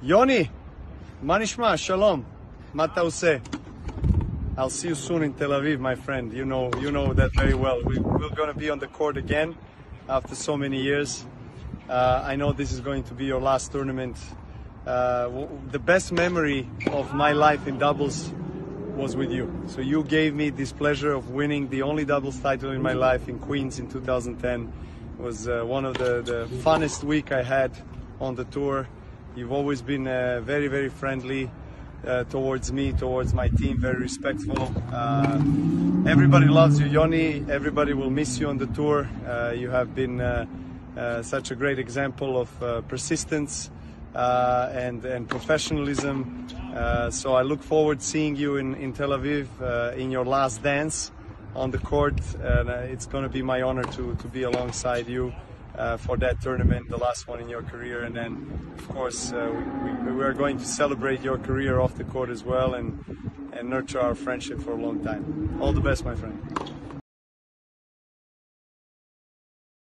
Yoni, Manishma, Shalom, Matause. I'll see you soon in Tel Aviv, my friend. You know that very well. We're going to be on the court again after so many years. I know this is going to be your last tournament. The best memory of my life in doubles was with you. So you gave me this pleasure of winning the only doubles title in my life in Queens in 2010. It was one of the funnest week I had on the tour. You've always been very, very friendly towards me, towards my team, very respectful. Everybody loves you, Yoni. Everybody will miss you on the tour. You have been such a great example of persistence and professionalism. So I look forward to seeing you in Tel Aviv in your last dance on the court. And it's going to be my honor to be alongside you for that tournament, the last one in your career. And then, of course, we are going to celebrate your career off the court as well and nurture our friendship for a long time. All the best, my friend.